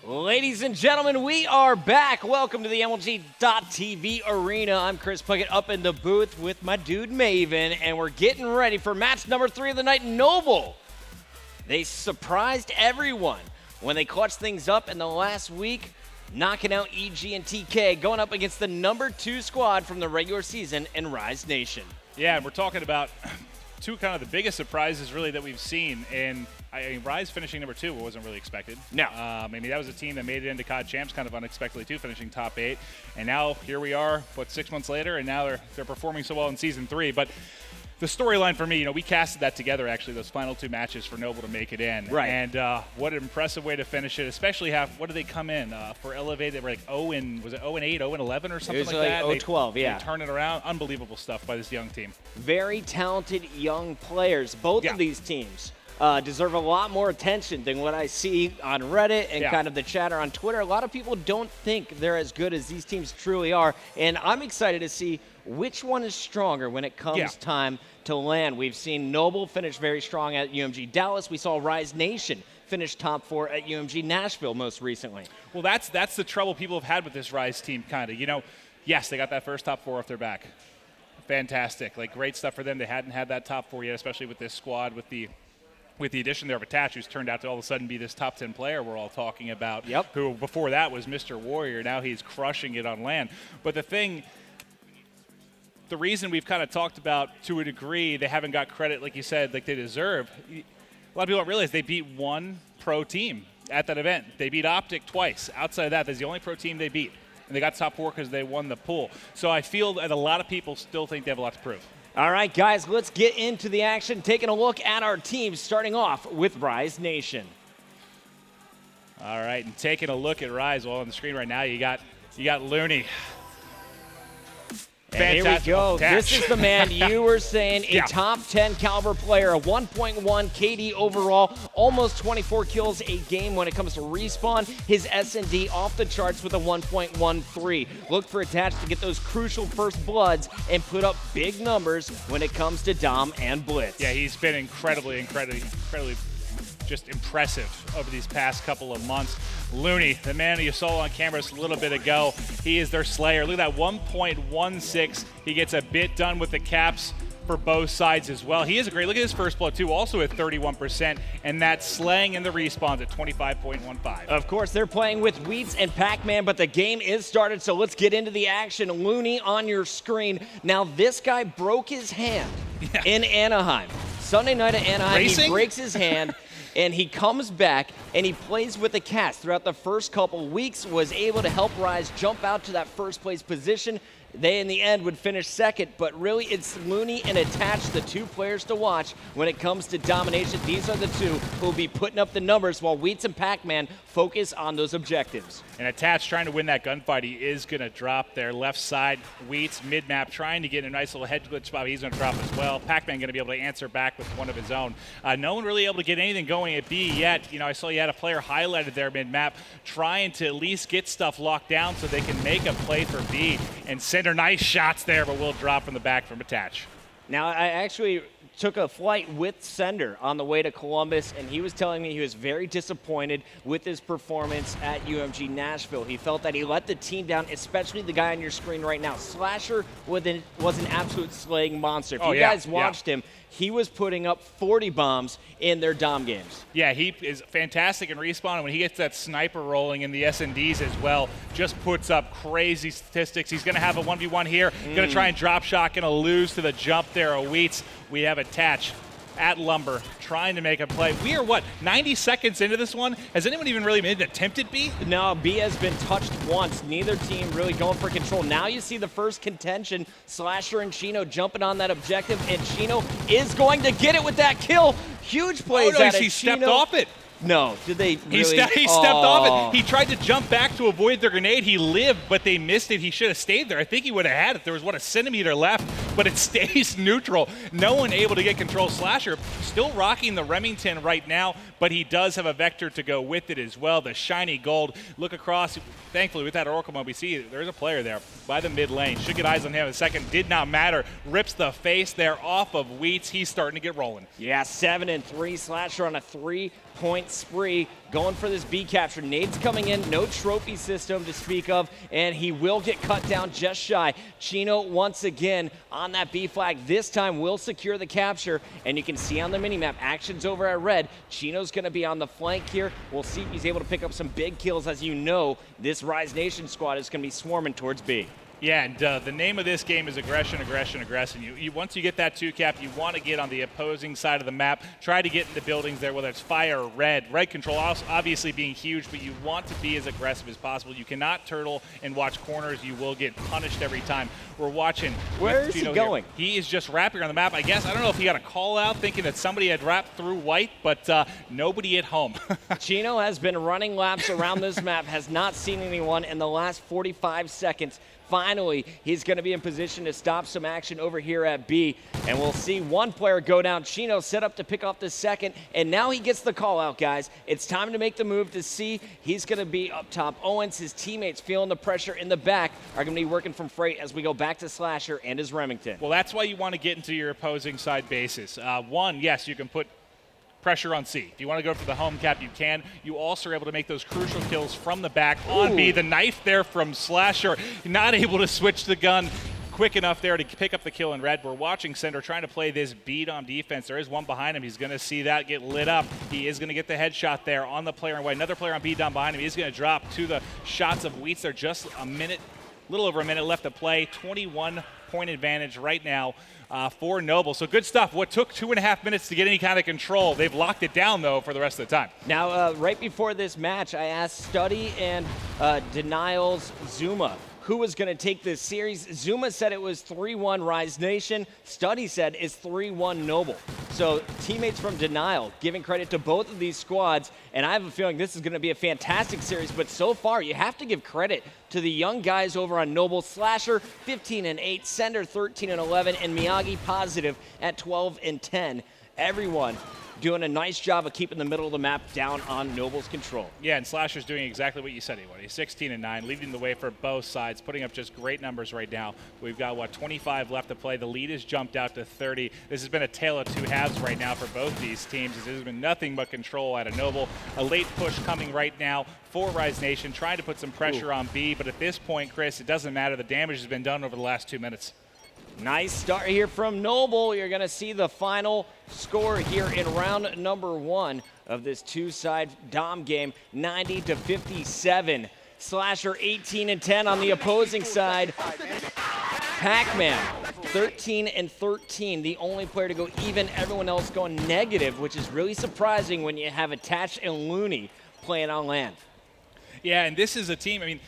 Ladies and gentlemen, we are back. Welcome to the MLG.TV arena. I'm Chris Puckett up in the booth with my dude Maven, and we're getting ready for match number 3 of the night. Noble. They surprised everyone when they clutched things up in the last week, knocking out EG and TK, going up against the number 2 squad from the regular season in Rise Nation. Yeah, and we're talking about two kind of the biggest surprises really that we've seen. And I mean, Rise finishing number 2 wasn't really expected. No. I mean, that was a team that made it into COD Champs kind of unexpectedly too, finishing top 8. And now here we are, 6 months later, and now they're performing so well in Season 3. But the storyline for me, we casted that together, actually, those final 2 matches for Noble to make it in. Right. And what an impressive way to finish it, especially what did they come in? For Elevated, they were like 0-8, 0-11 or something like that? 0-12, yeah. They turned it around. Unbelievable stuff by this young team. Very talented young players. Both of these teams deserve a lot more attention than what I see on Reddit and kind of the chatter on Twitter. A lot of people don't think they're as good as these teams truly are, and I'm excited to see which one is stronger when it comes time to land. We've seen Noble finish very strong at UMG Dallas. We saw Rise Nation finish top 4 at UMG Nashville most recently. Well, that's the trouble people have had with this Rise team, kind of. Yes, they got that first top 4 off their back. Fantastic. Like, great stuff for them. They hadn't had that top 4 yet, especially with this squad, with the addition there of Attach, who's turned out to all of a sudden be this top 10 player we're all talking about, who before that was Mr. Warrior. Now he's crushing it on LAN. But the reason we've kind of talked about, to a degree, they haven't got credit, like you said, like they deserve, a lot of people don't realize they beat one pro team at that event. They beat Optic twice. Outside of that, that's the only pro team they beat. And they got top 4 because they won the pool. So I feel that a lot of people still think they have a lot to prove. All right, guys, let's get into the action. Taking a look at our teams, starting off with Rise Nation. All right, and taking a look at Rise, well, on the screen right now, you got Looney. And here we go. This is the man you were saying, a top 10 caliber player, a 1.1 KD overall, almost 24 kills a game when it comes to respawn. His S&D off the charts with a 1.13. Look for Attach to get those crucial first bloods and put up big numbers when it comes to Dom and Blitz. Yeah, he's been incredibly just impressive over these past couple of months. Looney, the man you saw on camera just a little bit ago, he is their slayer. Look at that 1.16. He gets a bit done with the caps for both sides as well. He is a great, look at his first blood too, also at 31%, and that slaying in the respawns at 25.15. Of course, they're playing with Wheats and Pac-Man, but the game is started, so let's get into the action. Looney on your screen. Now, this guy broke his hand in Anaheim. Sunday night at Anaheim, he breaks his hand. And he comes back, and he plays with the cast throughout the first couple weeks, was able to help Rise jump out to that first place position. They, in the end, would finish second, but really it's Looney and Attach, the 2 players to watch when it comes to domination. These are the 2 who will be putting up the numbers while Wheats and Pac-Man focus on those objectives. And Attach trying to win that gunfight. He is going to drop their left side. Wheats, mid-map, trying to get a nice little head glitch spot. He's going to drop as well. Pac-Man going to be able to answer back with one of his own. No one really able to get anything going at B yet. I saw you had a player highlighted there mid-map trying to at least get stuff locked down so they can make a play for B and send nice shots there, but will drop from the back from Attach. Now, I actually took a flight with Sender on the way to Columbus, and he was telling me he was very disappointed with his performance at UMG Nashville. He felt that he let the team down, especially the guy on your screen right now. Slasher was an absolute slaying monster. If you guys watched him, he was putting up 40 bombs in their Dom games. Yeah, he is fantastic in respawn, and when he gets that sniper rolling in the S&Ds as well, just puts up crazy statistics. He's going to have a 1v1 here, going to try and drop shot, going to lose to the jump there of Wheats. We have Attach at Lumber trying to make a play. We are, 90 seconds into this one? Has anyone even really made an attempt at B? No, B has been touched once. Neither team really going for control. Now you see the first contention. Slasher and Chino jumping on that objective, and Chino is going to get it with that kill. Huge plays at it. He stepped off it. No, did they really? He stepped off it. He tried to jump back to avoid the grenade. He lived, but they missed it. He should have stayed there. I think he would have had it. There was, a centimeter left. but it stays neutral. No one able to get control. Slasher still rocking the Remington right now, but he does have a Vector to go with it as well. The shiny gold. Look across. Thankfully, with that Oracle mode, we see there's a player there by the mid lane. Should get eyes on him in a second. Did not matter. Rips the face there off of Wheats. He's starting to get rolling. Yeah, 7-3. Slasher on a 3-point spree. Going for this B capture. Nades coming in. No trophy system to speak of. And he will get cut down just shy. Chino once again on that B flag. This time will secure the capture. And you can see on the minimap, actions over at red. Chino's going to be on the flank here. We'll see if he's able to pick up some big kills. As you know, this Rise Nation squad is going to be swarming towards B. Yeah, and the name of this game is aggression, aggression, aggression. Once you get that 2-cap, you want to get on the opposing side of the map, try to get into buildings there, whether it's fire or red. Red control obviously being huge, but you want to be as aggressive as possible. You cannot turtle and watch corners. You will get punished every time. We're watching. Where is he going? Here. He is just wrapping on the map. I guess, I don't know if he got a call out thinking that somebody had wrapped through white, but nobody at home. Chino has been running laps around this map, has not seen anyone in the last 45 seconds. Finally, he's going to be in position to stop some action over here at B. And we'll see one player go down. Chino set up to pick off the second. And now he gets the call out, guys. It's time to make the move to C. He's going to be up top. Owens, his teammates feeling the pressure in the back, are going to be working from Freight as we go back to Slasher and his Remington. Well, that's why you want to get into your opposing side bases. One, yes, you can put pressure on C. If you want to go for the home cap, you can. You also are able to make those crucial kills from the back on B. The knife there from Slasher, not able to switch the gun quick enough there to pick up the kill in red. We're watching Cinder trying to play this beat on defense. There is one behind him. He's going to see that get lit up. He is going to get the headshot there on the player in white. Another player on B down behind him. He's going to drop to the shots of Wheats. They're just a little over a minute left to play. 21-point advantage right now for Noble. So good stuff. What took 2.5 minutes to get any kind of control, they've locked it down, though, for the rest of the time. Now, right before this match, I asked Study and Denial's Zuma who was going to take this series. Zuma said it was 3-1 Rise Nation. Study said it's 3-1 Noble. So teammates from Denial giving credit to both of these squads, and I have a feeling this is going to be a fantastic series. But so far, you have to give credit to the young guys over on Noble. Slasher 15-8, Sender 13-11, and Miyagi positive at 12-10. Everyone doing a nice job of keeping the middle of the map down on Noble's control. Yeah, and Slasher's doing exactly what you said he would. He's 16-9, leading the way for both sides, putting up just great numbers right now. We've got, 25 left to play. The lead has jumped out to 30. This has been a tale of two halves right now for both these teams. There's been nothing but control out of Noble. A late push coming right now for Rise Nation, trying to put some pressure on B, but at this point, Chris, it doesn't matter. The damage has been done over the last 2 minutes. Nice start here from Noble. You're going to see the final score here in round number 1 of this two-side Dom game, 90-57. Slasher 18-10 on the opposing side. Pac-Man 13-13, the only player to go even, everyone else going negative, which is really surprising when you have Attached and Looney playing on land. Yeah, and this is a team, I mean,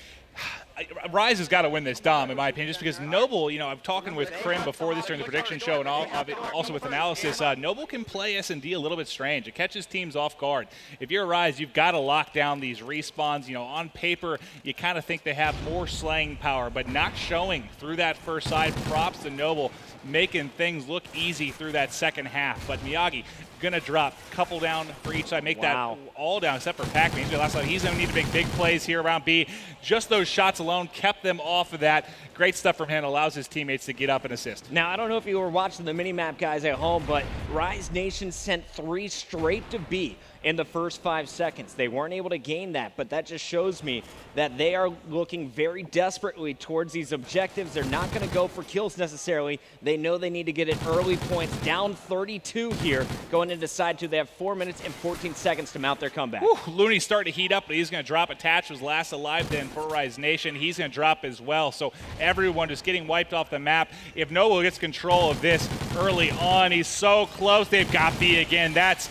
Rise has got to win this Dom, in my opinion, just because Noble, I'm talking with Krim before this during the prediction show and also with analysis, Noble can play S&D a little bit strange. It catches teams off guard. If you're Rise, you've got to lock down these respawns. On paper, you kind of think they have more slaying power, but not showing through that first side. Props to Noble, making things look easy through that second half. But Miyagi going to drop a couple down for each side, make that all down except for Pac-Man. He's going to need to make big plays here around B. Just those shots alone kept them off of that. Great stuff from him, allows his teammates to get up and assist. Now, I don't know if you were watching the mini-map guys at home, but Rise Nation sent 3 straight to B in the first 5 seconds. They weren't able to gain that, but that just shows me that they are looking very desperately towards these objectives. They're not going to go for kills necessarily. They know they need to get it early points. Down 32 here, going into side 2. They have 4 minutes and 14 seconds to mount their comeback. Looney's starting to heat up, but he's going to drop. Attached was last alive then for Rise Nation. He's going to drop as well. So everyone just getting wiped off the map. If Noble gets control of this early on, he's so close. They've got B again. That's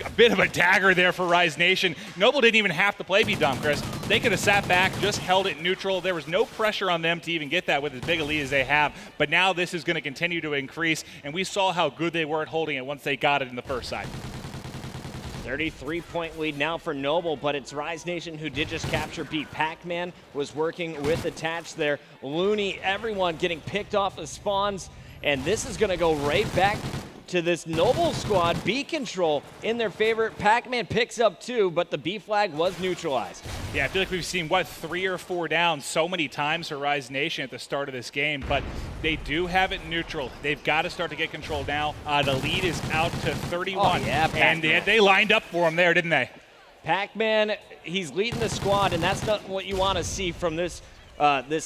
a bit of a dagger there for Rise Nation. Noble didn't even have to play B-Dom, Chris. They could have sat back, just held it neutral. There was no pressure on them to even get that with as big a lead as they have. But now this is going to continue to increase, and we saw how good they were at holding it once they got it in the first side. 33-point lead now for Noble, but it's Rise Nation who did just capture B. Pac-Man was working with Attached there. Looney, everyone getting picked off the spawns. And this is going to go right back to this Noble squad. B control in their favor. Pac-Man picks up 2, but the B flag was neutralized. Yeah, I feel like we've seen, 3 or 4 down so many times for Rise Nation at the start of this game, but they do have it neutral. They've got to start to get control now. The lead is out to 31. Oh, yeah, and they lined up for him there, didn't they? Pac-Man, he's leading the squad, and that's not what you want to see from this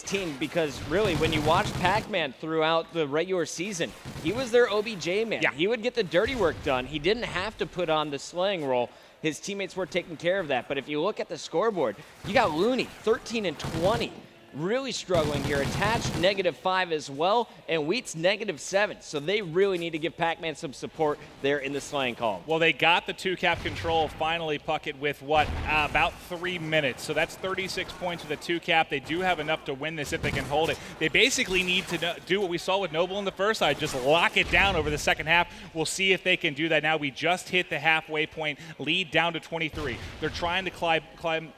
team, because really when you watch Pac-Man throughout the regular season, he was their OBJ man. Yeah. He would get the dirty work done. He didn't have to put on the slaying role. His teammates were taking care of that. But if you look at the scoreboard, you got Looney, 13 and 20. Really struggling here. Attached, -5 as well, and Wheat's -7. So they really need to give Pac-Man some support there in the slaying column. Well, they got the 2-cap control finally, Puckett, with about 3 minutes. So that's 36 points with a 2-cap. They do have enough to win this if they can hold it. They basically need to do what we saw with Noble in the first side, just lock it down over the second half. We'll see if they can do that now. We just hit the halfway point, lead down to 23. They're trying to climb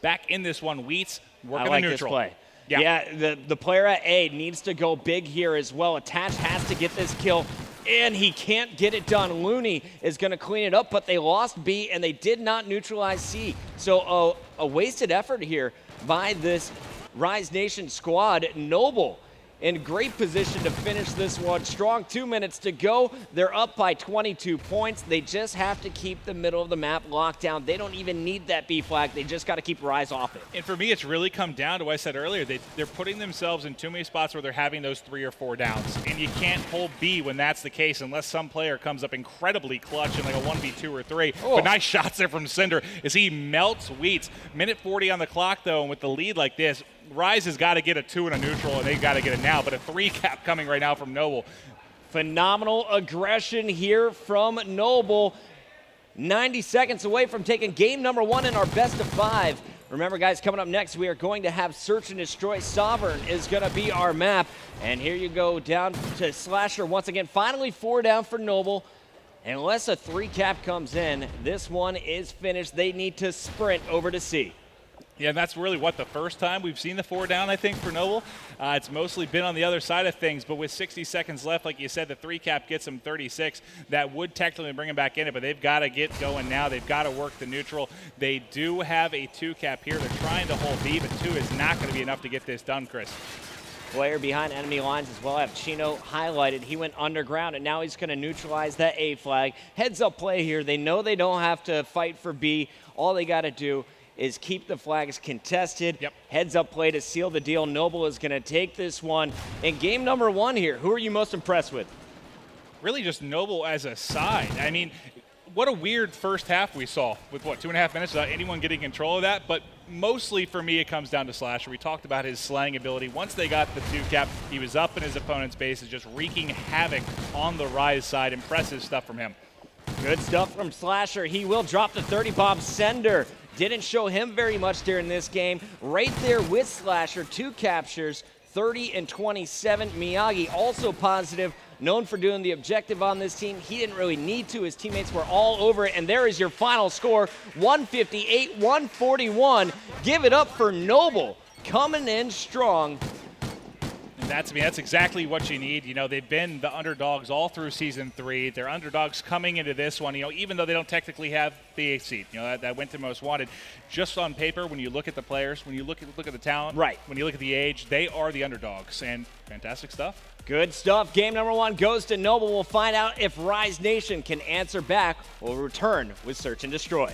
back in this one. Wheat's working I like the neutral. This play. Yeah. Yeah, the player at A needs to go big here as well. Attach has to get this kill, and he can't get it done. Looney is going to clean it up, but they lost B, and they did not neutralize C. So a wasted effort here by this Rise Nation squad. Noble in great position to finish this one strong. 2 minutes to go. They're up by 22 points. They just have to keep the middle of the map locked down. They don't even need that B flag. They just got to keep Rise off it. And for me, it's really come down to what I said earlier. They're putting themselves in too many spots where they're having those 3 or 4 downs. And you can't hold B when that's the case unless some player comes up incredibly clutch in like a 1v2 or 3. Oh. But nice shots there from Cinder as he melts Wheats. Minute 40 on the clock, though, and with the lead like this, Rise has got to get a 2 and a neutral, and they've got to get it now. But a 3-cap coming right now from Noble. Phenomenal aggression here from Noble. 90 seconds away from taking game number 1 in our best of 5. Remember, guys, coming up next, we are going to have Search and Destroy. Sovereign is going to be our map. And here you go down to Slasher once again. Finally 4 down for Noble. Unless a 3-cap comes in, this one is finished. They need to sprint over to C. Yeah, and that's really the first time we've seen the 4 down, I think, for Noble. It's mostly been on the other side of things, but with 60 seconds left, like you said, the 3-cap gets them 36. That would technically bring them back in it, but they've got to get going now. They've got to work the neutral. They do have a 2-cap here. They're trying to hold B, but 2 is not going to be enough to get this done, Chris. Player behind enemy lines as well. I have Chino highlighted. He went underground, and now he's going to neutralize that A flag. Heads up play here. They know they don't have to fight for B. All they got to do is keep the flags contested. Yep. Heads up play to seal the deal. Noble is going to take this one. In game number 1 here, who are you most impressed with? Really just Noble as a side. I mean, what a weird first half we saw with, 2.5 minutes without anyone getting control of that. But mostly for me, it comes down to Slasher. We talked about his slaying ability. Once they got the 2-cap, he was up in his opponent's bases, just wreaking havoc on the Rise side. Impressive stuff from him. Good stuff from Slasher. He will drop the 30 bomb. Sender didn't show him very much during this game. Right there with Slasher, 2 captures, 30 and 27. Miyagi also positive, known for doing the objective on this team. He didn't really need to. His teammates were all over it. And there is your final score, 158-141. Give it up for Noble, coming in strong. That's exactly what you need. You know, they've been the underdogs all through Season 3. They're underdogs coming into this one, even though they don't technically have the 8th seed. That went to Most Wanted. Just on paper, when you look at the players, when you look at the talent, right, when you look at the age, they are the underdogs, and fantastic stuff. Good stuff. Game number 1 goes to Noble. We'll find out if Rise Nation can answer back. We'll return with Search and Destroy.